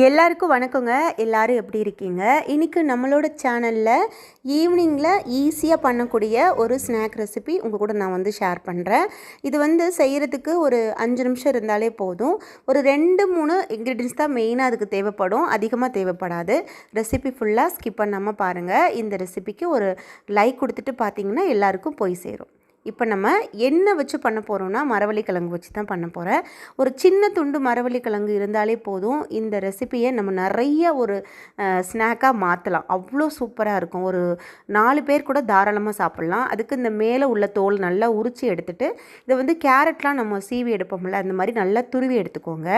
எல்லாருக்கும் வணக்கங்க. எல்லாரும் எப்படி இருக்கீங்க? இன்றைக்கி நம்மளோட சேனலில் ஈவினிங்கில் ஈஸியாக பண்ணக்கூடிய ஒரு ஸ்நாக் ரெசிபி உங்கள் கூட நான் வந்து ஷேர் பண்ணுறேன். இது வந்து செய்கிறதுக்கு ஒரு 5 நிமிஷம் இருந்தாலே போதும். ஒரு 2-3 இன்க்ரீடியன்ஸ் தான் மெயினாக அதுக்கு தேவைப்படும், அதிகமாக தேவைப்படாது. ரெசிபி ஃபுல்லாக ஸ்கிப் பண்ணாமல் பாருங்கள். இந்த ரெசிபிக்கு ஒரு லைக் கொடுத்துட்டு பார்த்தீங்கன்னா எல்லாருக்கும் போய் சேரும். இப்போ நம்ம என்ன வச்சு பண்ண போகிறோம்னா மரவள்ளிக்கிழங்கு வச்சு தான் பண்ண போகிறேன். ஒரு சின்ன துண்டு மரவள்ளிக்கிழங்கு இருந்தாலே போதும், இந்த ரெசிபியை நம்ம நிறைய ஒரு ஸ்நாக்காக மாற்றலாம். அவ்வளோ சூப்பராக இருக்கும். ஒரு 4 பேர் கூட தாராளமாக சாப்பிட்லாம். அதுக்கு இந்த மேலே உள்ள தோல் நல்லா உரித்து எடுத்துகிட்டு, இதை வந்து கேரட்லாம் நம்ம சீவி எடுப்போம்ல, அந்த மாதிரி நல்லா துருவி எடுத்துக்கோங்க.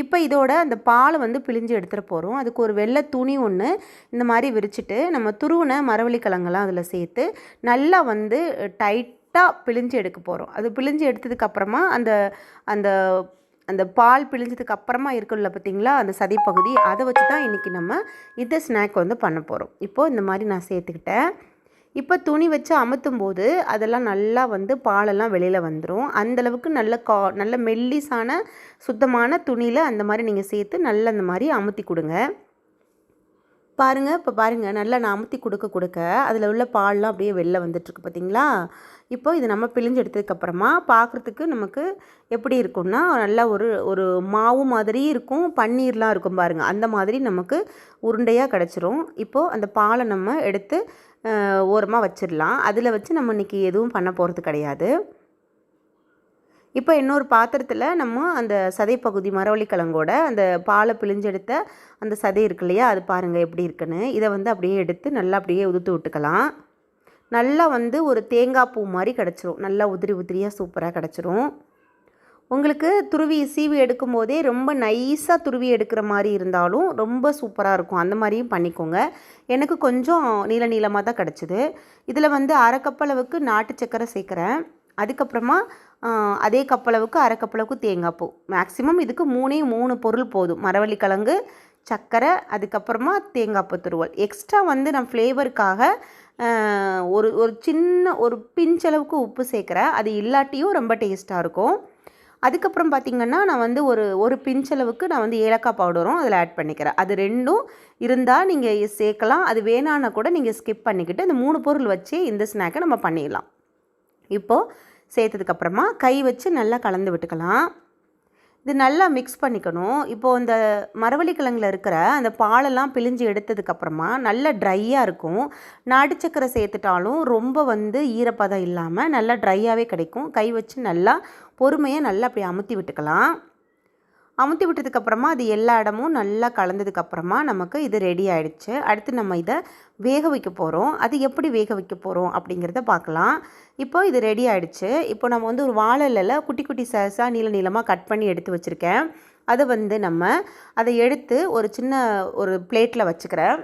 இப்போ இதோட அந்த பாலை வந்து பிழிஞ்சு எடுத்துகிட்டு போகிறோம். அதுக்கு ஒரு வெள்ளை துணி ஒன்று இந்த மாதிரி விரிச்சிட்டு நம்ம துருவின மரவள்ளிக்கிழங்கெல்லாம் அதில் சேர்த்து நல்லா வந்து பிழிஞ்சு எடுக்க போகிறோம். அது பிழிஞ்சு எடுத்ததுக்கப்புறமா அந்த அந்த அந்த பால் பிழிஞ்சதுக்கு அப்புறமா இருக்குல்ல பார்த்தீங்களா, அந்த சதை பகுதி, அதை வச்சு தான் இன்றைக்கி நம்ம இந்த ஸ்நாக் வந்து பண்ண போகிறோம். இப்போது இந்த மாதிரி நான் சேர்த்துக்கிட்டேன். இப்போ துணி வச்சு அமுத்தும் போது அதெல்லாம் நல்லா வந்து பாலெல்லாம் வெளியில் வந்துடும். அந்தளவுக்கு நல்ல மெல்லிசான சுத்தமான துணியில் அந்த மாதிரி நீங்கள் சேர்த்து நல்லா அந்த மாதிரி அமுத்தி கொடுங்க. பாருங்கள், இப்போ பாருங்கள், நல்லா நான் அமுத்தி கொடுக்க அதில் உள்ள பால்லாம் அப்படியே வெளில வந்துட்டுருக்கு பார்த்தீங்களா. இப்போ இது நம்ம பிழிஞ்சு எடுத்ததுக்கப்புறமா பார்க்குறதுக்கு நமக்கு எப்படி இருக்கும்னா, நல்லா ஒரு ஒரு மாவு மாதிரி இருக்கும், பன்னீர்லாம் இருக்கும் பாருங்கள், அந்த மாதிரி நமக்கு உருண்டையாக கிடச்சிரும். இப்போது அந்த பாலை நம்ம எடுத்து ஓரமாக வச்சிடலாம். அதில் வச்சு நம்ம இன்றைக்கி எதுவும் பண்ண போகிறது கிடையாது. இப்போ இன்னொரு பாத்திரத்தில் நம்ம அந்த சதைப்பகுதி மரவள்ளிக்கிழங்கோட அந்த பாலை பிழிஞ்செடுத்த அந்த சதை இருக்கு இல்லையா, அது பாருங்கள் எப்படி இருக்குன்னு. இதை வந்து அப்படியே எடுத்து நல்லா அப்படியே உதுத்து விட்டுக்கலாம். நல்லா வந்து ஒரு தேங்காய் பூ மாதிரி கிடச்சிரும். நல்லா உதிரி உதிரியாக சூப்பராக கிடச்சிரும். உங்களுக்கு துருவி சீவி எடுக்கும் போதே ரொம்ப நைஸாக துருவி எடுக்கிற மாதிரி இருந்தாலும் ரொம்ப சூப்பராக இருக்கும். அந்த மாதிரியும் பண்ணிக்கோங்க. எனக்கு கொஞ்சம் நீளமாக தான் கிடச்சிது. இதில் வந்து 1/2 கப் அளவுக்கு நாட்டு சக்கரை சேர்க்குறேன். அதுக்கப்புறமா அதே கப்பளவுக்கு 1/2 கப்பளவுக்கு தேங்காய் பூ. மேக்ஸிமம் இதுக்கு 3 பொருள் போதும். மரவள்ளிக்கிழங்கு, சர்க்கரை, அதுக்கப்புறமா தேங்காய் பூ துருவல். எக்ஸ்ட்ரா வந்து நான் ஃப்ளேவருக்காக ஒரு ஒரு சின்ன ஒரு பிஞ்சளவுக்கு உப்பு சேர்க்குறேன். அது இல்லாட்டியும் ரொம்ப டேஸ்ட்டாக இருக்கும். அதுக்கப்புறம் பார்த்திங்கன்னா நான் வந்து ஒரு பிஞ்சளவுக்கு நான் வந்து ஏலக்காய் பவுடரும் அதில் ஆட் பண்ணிக்கிறேன். அது 2ம் இருந்தால் நீங்கள் சேர்க்கலாம். அது வேணான்னா கூட நீங்கள் ஸ்கிப் பண்ணிக்கிட்டு இந்த 3 பொருள் வச்சு இந்த ஸ்நாக்கை நம்ம பண்ணிடலாம். இப்போது சேர்த்ததுக்கப்புறமா கை வச்சு நல்லா கலந்து விட்டுக்கலாம். இது நல்லா மிக்ஸ் பண்ணிக்கணும். இப்போது இந்த மரவள்ளிக்கிழங்குல இருக்கிற அந்த பாலெல்லாம் பிழிஞ்சு எடுத்ததுக்கப்புறமா நல்லா ட்ரையாக இருக்கும். நாட்டு சக்கரை சேர்த்துட்டாலும் ரொம்ப வந்து ஈரப்பதம் இல்லாமல் நல்லா ட்ரையாகவே கிடைக்கும். கை வச்சு நல்லா பொறுமையாக நல்லா அப்படி அமுத்தி விட்டுக்கலாம். அமுத்தி விட்டதுக்கப்புறமா அது எல்லா இடமும் நல்லா கலந்ததுக்கப்புறமா நமக்கு இது ரெடி ஆகிடுச்சு. அடுத்து நம்ம இதை வேக வைக்க போகிறோம். அது எப்படி வேக வைக்க போகிறோம் அப்படிங்கிறத பார்க்கலாம். இப்போ இது ரெடி ஆகிடுச்சு. இப்போ நம்ம வந்து ஒரு வாழை இலையில குட்டி குட்டி சைஸாக நீளமாக கட் பண்ணி எடுத்து வச்சுருக்கேன். அதை வந்து அதை எடுத்து ஒரு சின்ன ஒரு பிளேட்டில் வச்சுக்கிறேன்.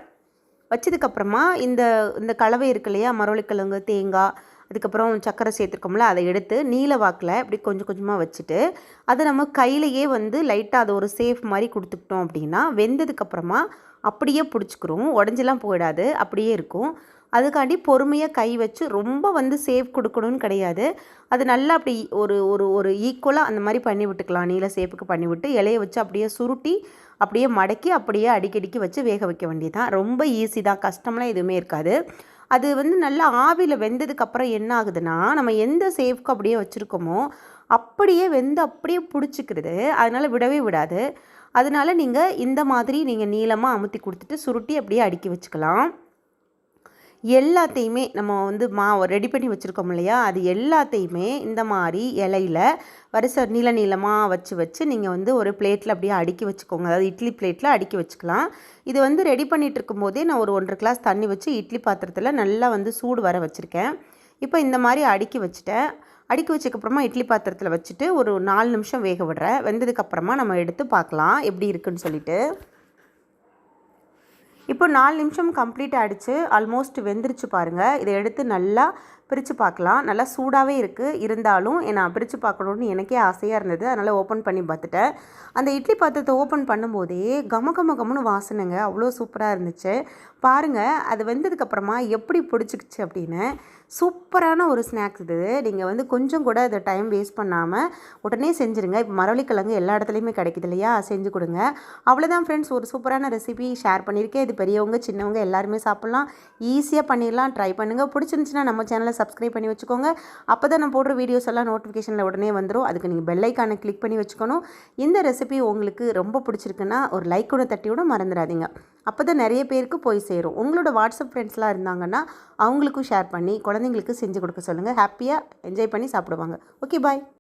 வச்சதுக்கப்புறமா இந்த கலவை இருக்கு இல்லையா, மரவள்ளிக்கிழங்கு, தேங்காய், அதுக்கப்புறம் சக்கரை சேர்த்துருக்கோம்ல, அதை எடுத்து நீல வாக்கில் இப்படி கொஞ்சம் கொஞ்சமாக வச்சுட்டு அதை நம்ம கையிலையே வந்து லைட்டாக அதை ஒரு சேஃப் மாதிரி கொடுத்துக்கிட்டோம் அப்படின்னா வெந்ததுக்கப்புறமா அப்படியே பிடிச்சிக்கிறோம். உடஞ்செல்லாம் போயிடாது, அப்படியே இருக்கும். அதுக்காண்டி பொறுமையாக கை வச்சு ரொம்ப வந்து சேஃப் கொடுக்கணும்னு கிடையாது. அது நல்லா அப்படி ஒரு ஒரு ஒரு ஈக்குவலாக அந்த மாதிரி பண்ணி விட்டுக்கலாம். நீல சேப்புக்கு பண்ணிவிட்டு இலையை வச்சு அப்படியே சுருட்டி அப்படியே மடக்கி அப்படியே அடிக்கடிக்கு வச்சு வேக வைக்க வேண்டியதான். ரொம்ப ஈஸி தான், கஷ்டம்லாம் எதுவுமே இருக்காது. அது வந்து நல்லா ஆவியில் வெந்ததுக்கப்புறம் என்ன ஆகுதுன்னா, நம்ம எந்த சேஃப்க்கு அப்படியே வச்சுருக்கோமோ அப்படியே வெந்து அப்படியே பிடிச்சிக்கிறது. அதனால் விடவே விடாது. அதனால நீங்கள் இந்த மாதிரி நீங்கள் நீளமாக அமுத்தி கொடுத்துட்டு சுருட்டி அப்படியே அடுக்கி வச்சுக்கலாம். எல்லாத்தையுமே நம்ம வந்து மாவு ரெடி பண்ணி வச்சுருக்கோம் இல்லையா, அது எல்லாத்தையுமே இந்த மாதிரி இலையில் வரிசை நீளமாக வச்சு நீங்கள் வந்து ஒரு பிளேட்டில் அப்படியே அடுக்கி வச்சுக்கோங்க. அதாவது இட்லி பிளேட்டில் அடுக்கி வச்சுக்கலாம். இது வந்து ரெடி பண்ணிகிட்டு இருக்கும்போதே நான் ஒரு 1.5 கிளாஸ் தண்ணி வச்சு இட்லி பாத்திரத்தில் நல்லா வந்து சூடு வர வச்சுருக்கேன். இப்போ இந்த மாதிரி அடுக்கி வச்சுட்டேன். அடுக்கி வச்சதுக்கப்புறமா இட்லி பாத்திரத்தில் வச்சுட்டு ஒரு 4 நிமிஷம் வேக விடுறேன். வெந்ததுக்கப்புறமா நம்ம எடுத்து பார்க்கலாம் எப்படி இருக்குன்னு சொல்லிட்டு. இப்போ 4 நிமிஷம் கம்ப்ளீட் ஆகிடுச்சு. ஆல்மோஸ்ட் வெந்துருச்சு பாருங்கள். இதை எடுத்து நல்லா பிரித்து பார்க்கலாம். நல்லா சூடாகவே இருக்குது, இருந்தாலும் நான் பிரித்து பார்க்கணுன்னு எனக்கே ஆசையாக இருந்தது. அதனால் ஓப்பன் பண்ணி பார்த்துட்டேன். அந்த இட்லி பாத்திரத்தை ஓப்பன் பண்ணும்போதே கம வாசனைங்க, அவ்வளோ சூப்பராக இருந்துச்சு. பாருங்கள், அது வெந்ததுக்கப்புறமா எப்படி பிடிச்சிக்கிச்சு அப்படின்னு. சூப்பரான ஒரு ஸ்நாக்ஸ் இது. நீங்கள் கொஞ்சம் கூட அதை டைம் வேஸ்ட் பண்ணாமல் உடனே செஞ்சுருங்க. இப்போ மரவள்ளிக்கிழங்கு எல்லா இடத்துலையுமே கிடைக்குது இல்லையா, செஞ்சு கொடுங்க. அவ்வளோதான் ஃப்ரெண்ட்ஸ், ஒரு சூப்பரான ரெசிபி ஷேர் பண்ணியிருக்கேன். இது பெரியவங்க சின்னவங்க எல்லாருமே சாப்பிட்லாம், ஈஸியாக பண்ணிடலாம். ட்ரை பண்ணுங்கள். பிடிச்சிருந்துச்சுன்னா நம்ம சேனலை சப்ஸ்கிரைப் பண்ணி வச்சுக்கோங்க. அப்போ தான் நான் போடுற வீடியோஸ் எல்லாம் நோட்டிஃபிகேஷனில் உடனே வந்துடும். அதுக்கு நீங்கள் பெல் ஐக்கானை கிளிக் பண்ணி வச்சுக்கணும். இந்த ரெசிபி உங்களுக்கு ரொம்ப பிடிச்சிருக்குன்னா ஒரு லைக் கூட தட்டி விட மறந்துடாதீங்க. அப்போ தான் நிறைய பேருக்கு போய் சேரும். உங்களோட வாட்ஸ்அப் ஃப்ரெண்ட்ஸ்லாம் இருந்தாங்கன்னா அவங்களுக்கும் ஷேர் பண்ணி குழந்தைங்களுக்கு செஞ்சு கொடுக்க சொல்லுங்கள். ஹாப்பியாக என்ஜாய் பண்ணி சாப்பிடுவாங்க. ஓகே, பாய்.